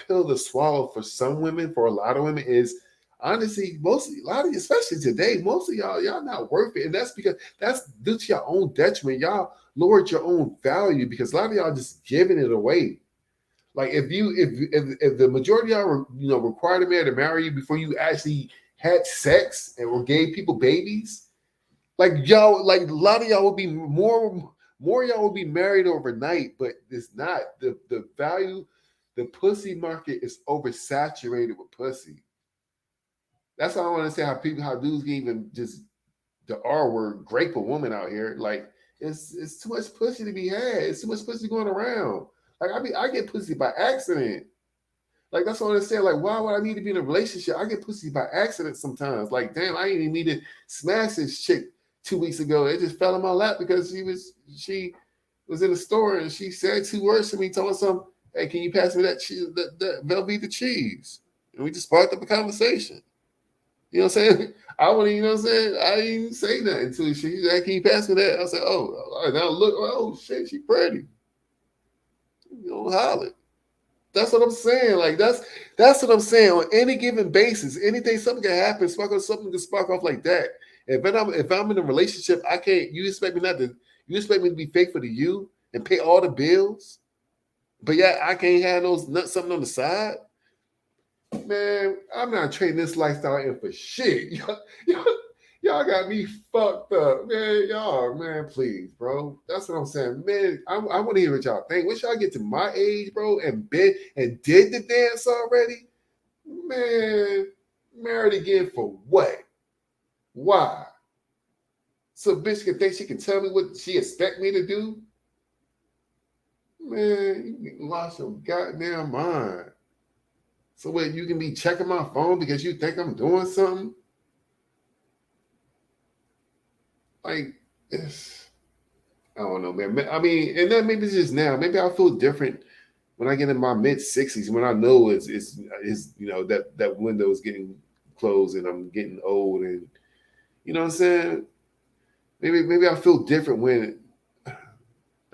S3: pill to swallow for some women, for a lot of women, is honestly, mostly a lot of, especially today, most of y'all not worth it, and that's because that's due to your own detriment. Y'all lowered your own value because a lot of y'all just giving it away. Like if the majority of y'all required a man to marry you before you actually had sex and or gave people babies, like y'all, like a lot of y'all would be more y'all will be married overnight, but it's not the value. The pussy market is oversaturated with pussy. That's why I want to say how dudes can even just the R word grape a woman out here. Like it's too much pussy to be had. It's too much pussy going around. Like I get pussy by accident. Like that's what I'm saying. Like why would I need to be in a relationship? I get pussy by accident sometimes. Like damn, I didn't even need to smash this chick 2 weeks ago. It just fell in my lap because she was in the store and she said 2 words to me, told some, "Hey, can you pass me that cheese, that Velveeta cheese?" And we just sparked up a conversation. You know what I'm saying? I wouldn't, you know what I'm saying? I didn't even say nothing to her. She said, "Hey, can you pass me that?" I said, "Oh, all right, now look, oh shit, she pretty." You know, holler. That's what I'm saying. Like that's what I'm saying. On any given basis, anything, something can happen. Something can spark off like that. If I'm in a relationship, I can't. You expect me not to. You expect me to be faithful to you and pay all the bills, but yeah, I can't have those something on the side. Man, I'm not trading this lifestyle in for shit. Y'all, y'all got me fucked up, man. Y'all, man, please, bro. That's what I'm saying, man. I want to hear what y'all think. Once y'all get to my age, bro, and been and did the dance already, man, married again for what? Why? So bitch can think she can tell me what she expect me to do? Man, you lost your goddamn mind. So wait, you can be checking my phone because you think I'm doing something? Like, it's, I don't know, man. I mean, and then maybe it's just now. Maybe I'll feel different when I get in my mid 60s when I know it's that window is getting closed and I'm getting old and you know what I'm saying. Maybe I feel different when I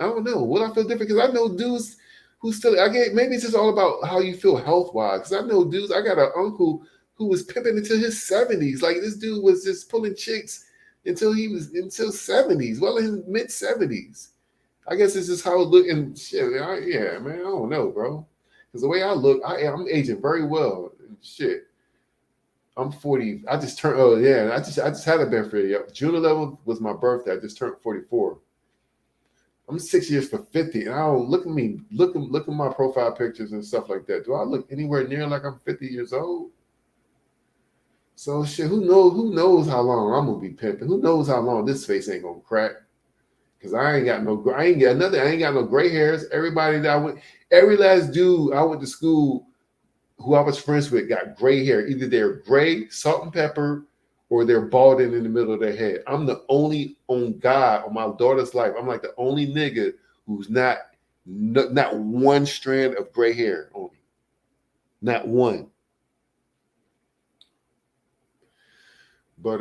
S3: don't know. Will I feel different? Because I know dudes who still. I get maybe it's just all about how you feel health wise. Because I know dudes. I got an uncle who was pimping until his 70s. Like this dude was just pulling chicks until 70s, well in his mid 70s. I guess it's just how it look and shit. Yeah, man. I don't know, bro. Because the way I look, I'm aging very well. Shit. I'm 40. I just turned. Oh yeah, I just had a birthday. Yep. June 11th was my birthday. I just turned 44. I'm 6 years for 50, and I don't look at me. Look at my profile pictures and stuff like that. Do I look anywhere near like I'm 50 years old? So shit. Who knows? Who knows how long I'm gonna be pimping? Who knows how long this face ain't gonna crack? Cause I ain't got no. I ain't got nothing. I ain't got no gray hairs. Everybody that I went, every last dude I went to school who I was friends with got gray hair. Either they're gray, salt and pepper, or they're balding in the middle of their head. I'm the only on God on my daughter's life. I'm like the only nigga who's not one strand of gray hair on me. Not one. But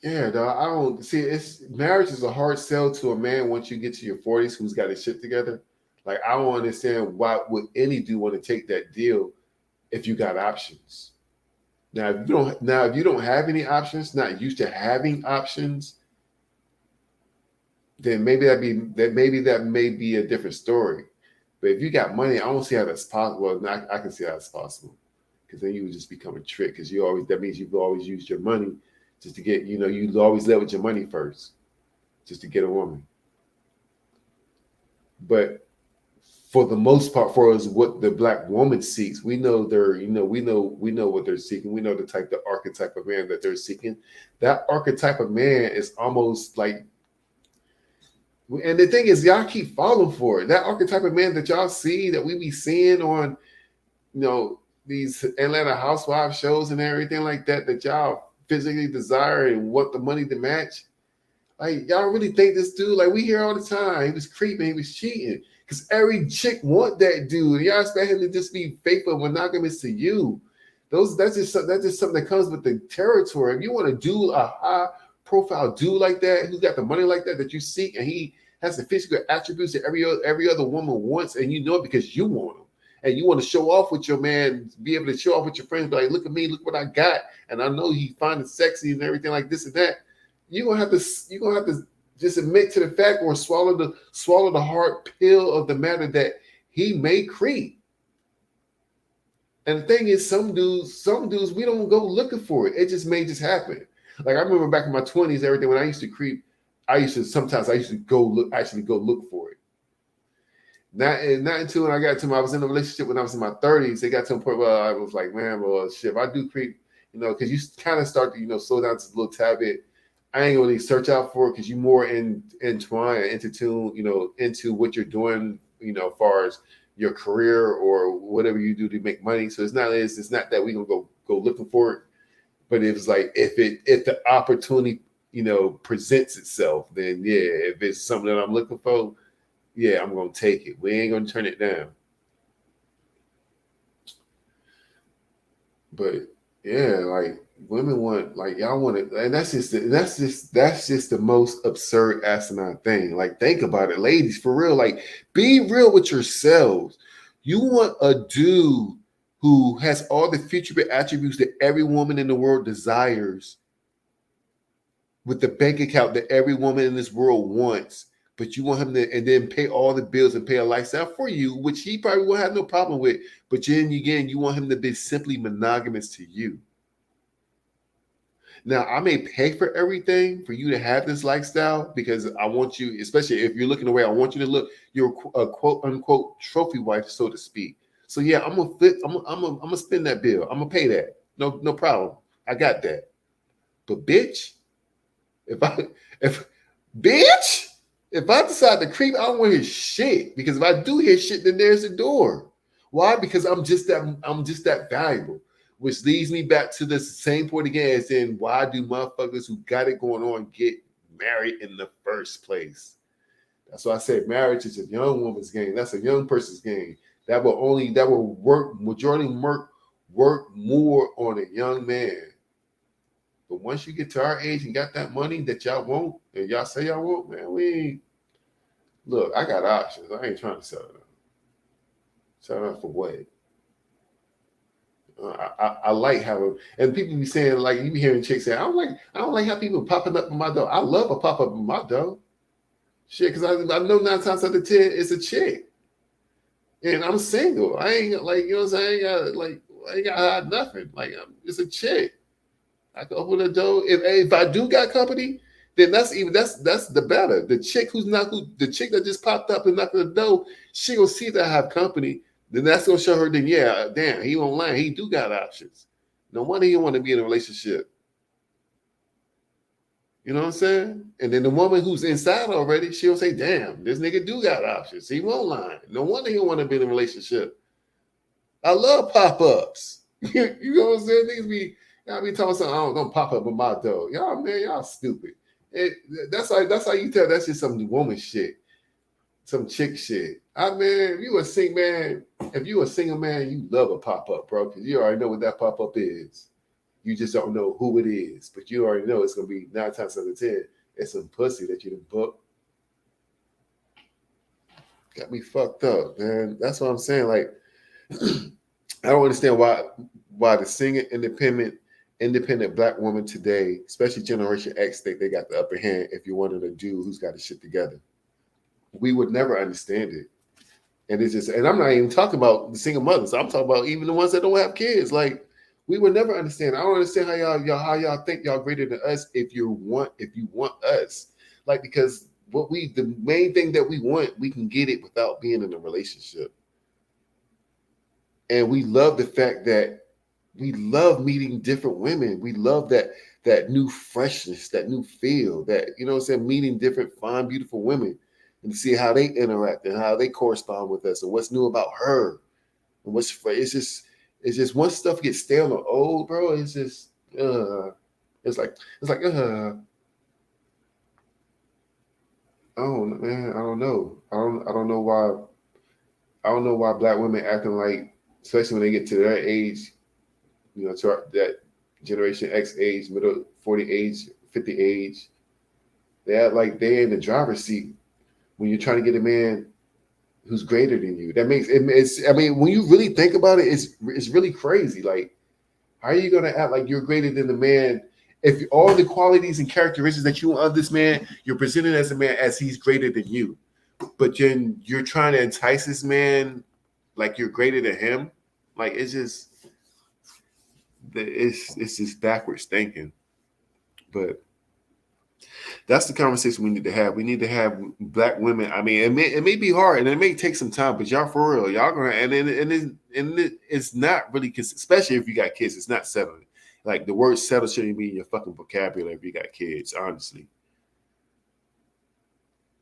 S3: yeah, dog, I don't see it's marriage is a hard sell to a man once you get to your 40s who's got his shit together. Like I don't understand why would any dude want to take that deal if you got options. Now, if you don't have any options, not used to having options, then maybe that may be a different story. But if you got money, I don't see how that's possible. Well, I can see how that's possible, because then you would just become a trick. Because that means you've always used your money just to get, you always leverage your money first, just to get a woman. But for the most part, for us, what the Black woman seeks, we know we know what they're seeking. We know the archetype of man that they're seeking. That archetype of man is almost like, and the thing is, y'all keep falling for it. That archetype of man that y'all see, that we be seeing on, these Atlanta Housewives shows and everything like that, that y'all physically desire and want the money to match. Like, y'all really think this dude, like, we hear all the time, he was creeping, he was cheating. Because every chick want that dude. Y'all expect him to just be faithful and monogamous to you. That's just something that comes with the territory. If you want to do a high profile dude like that, who's got the money like that you seek, and he has the physical attributes that every other woman wants, and you know it because you want him. And you want to show off with your man, be able to show off with your friends, be like, look at me, look what I got. And I know he finds it sexy and everything like this and that. You're gonna have to just admit to the fact, or swallow the hard pill of the matter that he may creep. And the thing is, some dudes, we don't go looking for it. It may just happen. Like, I remember back in my 20s, everything, when I used to creep, I used to go look for it. Not until when I got to I was in a relationship when I was in my 30s. It got to a point where I was like, man, well, shit, if I do creep, because you kind of start to, slow down just a little tad bit. I ain't gonna really search out for it, because you more entwined and into tune, into what you're doing, as far as your career or whatever you do to make money. So it's not that we gonna go looking for it, but it was like, if the opportunity presents itself, then yeah, if it's something that I'm looking for, yeah, I'm gonna take it. We ain't gonna turn it down. But yeah, like, women want, like, y'all want it, and that's just the most absurd, asinine thing. Like, think about it, ladies, for real. Like, be real with yourselves. You want a dude who has all the future attributes that every woman in the world desires, with the bank account that every woman in this world wants, but you want him to, and then pay all the bills and pay a lifestyle for you, which he probably will have no problem with. But then again, you want him to be simply monogamous to you. Now, I may pay for everything for you to have this lifestyle, because I want you, especially if you're looking away, I want you to look, you're a quote unquote trophy wife, so to speak. So yeah, I'm gonna spend that bill. I'm gonna pay that. No problem. I got that. But bitch, if I decide to creep, I don't want to hear shit. Because if I do hear shit, then there's the door. Why? Because I'm just that valuable. Which leads me back to the same point again, as in, why do motherfuckers who got it going on get married in the first place? That's why I said marriage is a young woman's game. That's a young person's game. That will work more on a young man. But once you get to our age and got that money that y'all want, and y'all say y'all want, man, look, I got options. I ain't trying to sell it. Sell it for what? I like how, and people be saying, like, you be hearing chicks say, I don't like how people popping up in my door. I love a pop up in my door. Shit, because I know 9 times out of 10 it's a chick. And I'm single. I ain't, like, you know what I'm saying? I ain't got to hide nothing. Like, it's a chick. I can open the door. If I do got company, then that's the better. The chick the chick that just popped up and knocked on the door, she gonna see that I have company. Then that's gonna show her. Then yeah, damn, he won't lie. He do got options. No wonder he want to be in a relationship. You know what I'm saying? And then the woman who's inside already, she'll say, damn, this nigga do got options. He won't lie. No wonder he want to be in a relationship. I love pop-ups. You know what I'm saying? Y'all be talking something, I don't pop up with my door. Y'all, man, y'all stupid. That's how you tell that's just some woman shit. Some chick shit. If you a single man, you love a pop-up, bro, because you already know what that pop-up is. You just don't know who it is, but you already know it's gonna be 9 times out of 10. It's some pussy that you done booked. Got me fucked up, man. That's what I'm saying. Like, I don't understand why the single independent black woman today, especially Generation X, think they got the upper hand if you're one of the dude who's got his shit together. We would never understand it. And it's just, and I'm not even talking about the single mothers. I'm talking about even the ones that don't have kids. Like, we would never understand. I don't understand how y'all think y'all greater than us if you want us. Like, because the main thing that we want, we can get it without being in a relationship. And we love the fact that we love meeting different women. We love that new freshness, that new feel, that, you know what I'm saying, meeting different fine, beautiful women and see how they interact and how they correspond with us and what's new about her. And it's just once stuff gets stale or old, bro, it's just it's like oh man, I don't know. I don't know why black women acting like, especially when they get to their age, you know, to that Generation X age, middle 40 age, 50 age, they act like they're in the driver's seat when you're trying to get a man who's greater than you. That makes it's. I mean, when you really think about it, it's really crazy. Like, how are you gonna act like you're greater than the man if all the qualities and characteristics that you want of this man, you're presenting as a man as he's greater than you, but then you're trying to entice this man like you're greater than him? Like, it's just backwards thinking. But that's the conversation we need to have. We need to have black women. I mean, it may be hard and it may take some time, but y'all for real, y'all gonna it's not really, especially if you got kids, it's not settling. Like, the word settle shouldn't be in your fucking vocabulary if you got kids, honestly.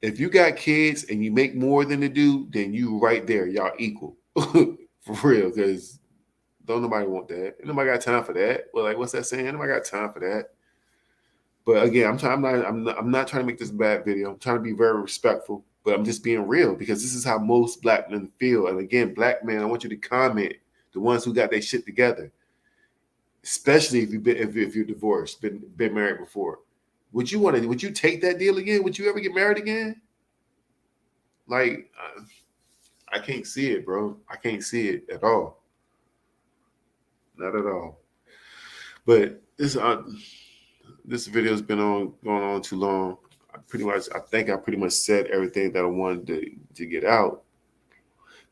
S3: If you got kids and you make more than they do, then you right there, y'all equal. For real, because don't nobody want that. Ain't nobody got time for that. Well, like, what's that saying? Nobody got time for that. But again, I'm not trying to make this a bad video. I'm trying to be very respectful, but I'm just being real because this is how most black men feel. And again, black men, I want you to comment, the ones who got their shit together, especially if you're divorced, been married before. Would you take that deal again? Would you ever get married again? Like, I can't see it, bro. I can't see it at all. Not at all. But this video has been going on too long. I think I pretty much said everything that I wanted to get out.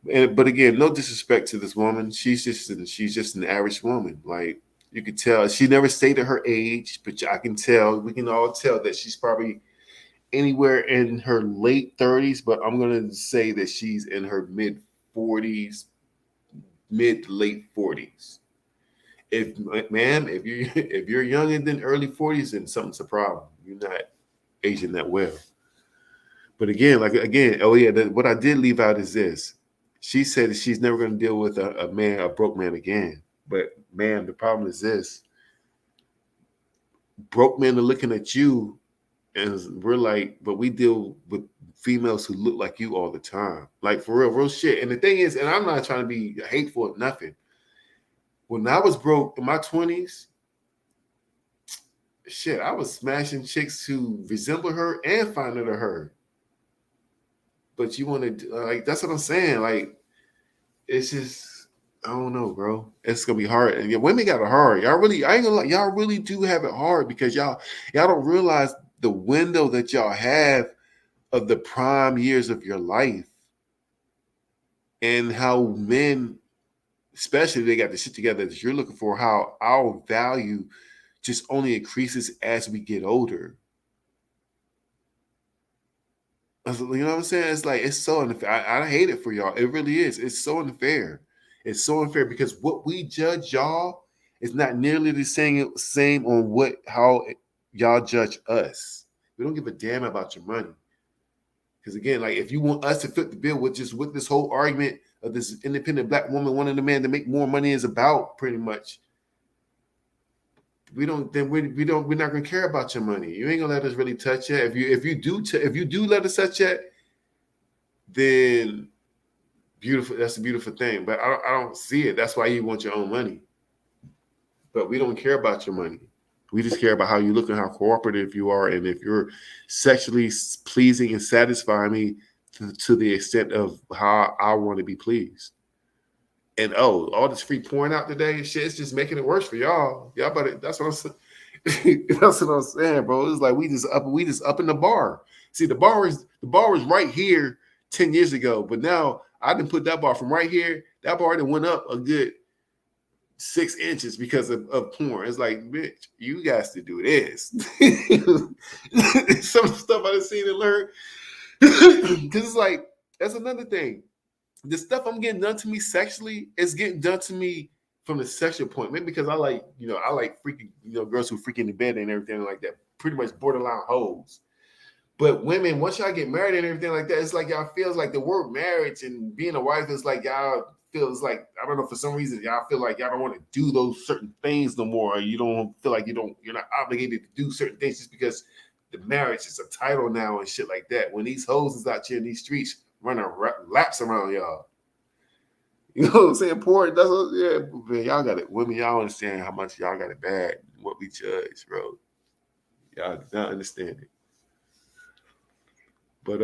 S3: But again, no disrespect to this woman. She's just an average woman. Like, you could tell she never stated her age, but we can all tell that she's probably anywhere in her late 30s, but I'm gonna say that she's in her mid to late 40s. If you're younger than early 40s, then something's a problem. You're not aging that well. But again, what I did leave out is this. She said that she's never going to deal with a broke man again. But ma'am, the problem is this. Broke men are looking at you and we're like, but we deal with females who look like you all the time. Like, for real shit. And the thing is, and I'm not trying to be hateful or nothing. When I was broke in my 20s, shit, I was smashing chicks who resemble her and finer than her. But you want to, like, that's what I'm saying. Like, it's just, I don't know, bro. It's gonna be hard. And women got it hard. I ain't gonna lie, y'all really do have it hard because y'all don't realize the window that y'all have of the prime years of your life and how men, especially they got the shit together that you're looking for, how our value just only increases as we get older. You know what I'm saying? It's like, it's so unfair. I hate it for y'all. It really is. It's so unfair. It's so unfair because what we judge y'all is not nearly the same on how y'all judge us. We don't give a damn about your money. Because again, like, if you want us to fit the bill with this whole argument of this independent black woman wanting the man to make more money is about, pretty much, we're not gonna care about your money. You ain't gonna let us really touch it. If you do let us touch it, then beautiful. That's a beautiful thing. But I don't see it. That's why you want your own money. But we don't care about your money. We just care about how you look and how cooperative you are, and if you're sexually pleasing and satisfying me to the extent of how I want to be pleased. And all this free pouring out today, shit, it's just making it worse for y'all. Y'all better. That's what I'm saying. That's what I'm saying, bro. It's like we just up in the bar. See, the bar was right here 10 years ago, but now I didn't put that bar from right here. That bar done went up a good 6 inches because of porn. It's like, bitch, you guys to do this. Some stuff I done seen and learned. Because it's like, that's another thing. The stuff I'm getting done to me sexually is getting done to me from the sexual point. Maybe because I like freaking, girls who freak in the bed and everything like that. Pretty much borderline hoes. But women, once y'all get married and everything like that, it's like y'all feels like the word marriage and being a wife is like y'all feels like, I don't know, for some reason y'all feel like y'all don't want to do those certain things no more. Or you don't feel like you're not obligated to do certain things just because the marriage is a title now and shit like that. When these hoes is out here in these streets running laps around y'all. You know what I'm saying? Poor, that's what, yeah, man, y'all got it. Women, y'all understand how much y'all got it bad, what we judge, bro. Y'all do not understand it. But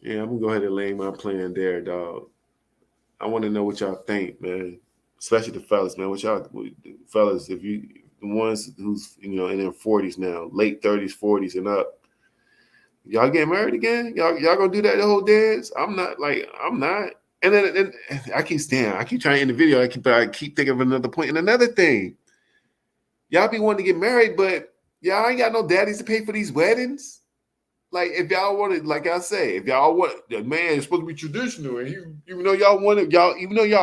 S3: yeah, I'm gonna go ahead and lay my plan there, dog. I want to know what y'all think, man. Especially the fellas, man. What y'all fellas, if you the ones who's in their 40s now, late 30s, 40s and up, y'all getting married again? Y'all gonna do that the whole dance? I'm not. And then I keep trying to end the video. I keep thinking of another point. And another thing, y'all be wanting to get married, but y'all ain't got no daddies to pay for these weddings. Like, if y'all want it, like I say, if y'all want, the man is supposed to be traditional, and even though y'all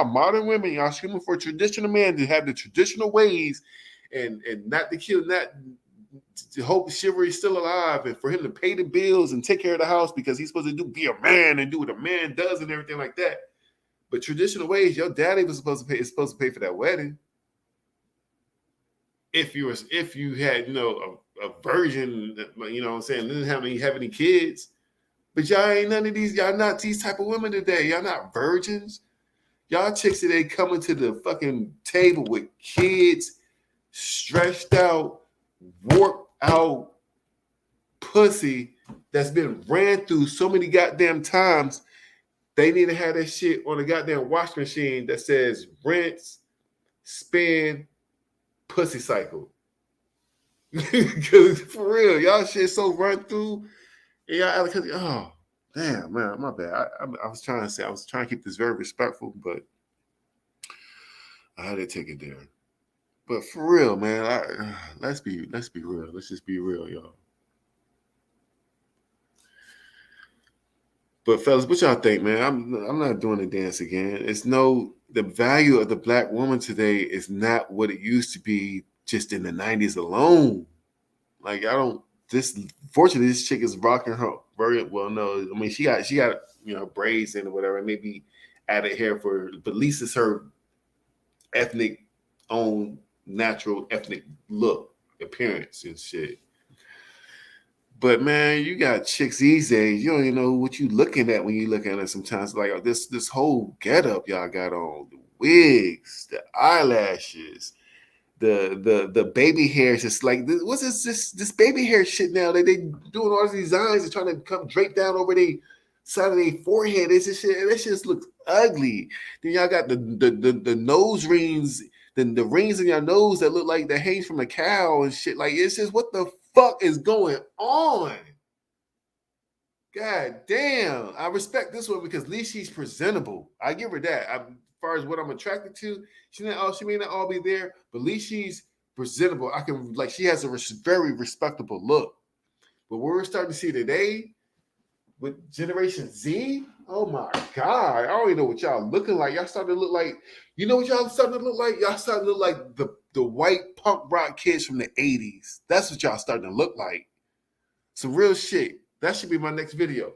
S3: modern women, y'all screaming for a traditional man to have the traditional ways, and not to kill, not to hope chivalry's still alive, and for him to pay the bills and take care of the house because he's supposed to be a man and do what a man does and everything like that. But traditional ways, your daddy is supposed to pay for that wedding. If you had a virgin, what I'm saying, didn't have any kids, but y'all ain't none of these. Y'all not these type of women today. Y'all not virgins. Y'all chicks today coming to the fucking table with kids, stretched out, warped out pussy that's been ran through so many goddamn times. They need to have that shit on a goddamn wash machine that says rinse, spin, pussy cycle. Because for real, y'all shit so run through. And y'all, oh, damn, man, my bad. I was trying to keep this very respectful, but I had to take it there. But for real, man, let's be real. Let's just be real, y'all. But fellas, what y'all think, man? I'm not doing the dance again. The value of the black woman today is not what it used to be just in the 90s alone. Like, fortunately, this chick is rocking her very well. No, I mean, she got braids in or whatever, maybe added hair but at least it's her ethnic own natural ethnic look, appearance and shit. But man, you got chicks these days, you don't even know what you looking at when you look at it sometimes. Like this whole getup y'all got on, the wigs, the eyelashes, the baby hair. It's just like, what's this baby hair shit now that they doing all these designs and trying to come drape down over the side of their forehead. It's just shit, that shit looks ugly. Then y'all got the nose rings, then the rings in your nose that look like the hangs from a cow and shit. Like, it's just, what the fuck is going on? God damn. I respect this one because at least she's presentable. I give her that. As far as what I'm attracted to, she may not all be there, but at least she's presentable. She has a very respectable look. But what we're starting to see today with Generation Z, oh my God, I don't even know what y'all looking like. Y'all starting to look like, you know what y'all starting to look like? Y'all starting to look like the white punk rock kids from the 80s. That's what y'all starting to look like. Some real shit. That should be my next video.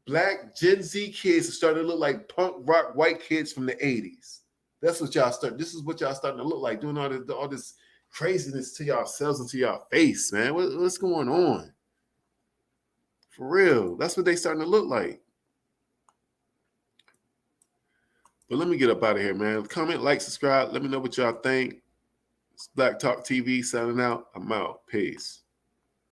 S3: Black Gen Z kids are starting to look like punk rock white kids from the 80s. This is what y'all starting to look like, doing all this craziness to yourselves and to your face, man. What's going on? For real. That's what they starting to look like. But let me get up out of here, man. Comment, like, subscribe. Let me know what y'all think. It's Black Talk TV signing out. I'm out. Peace.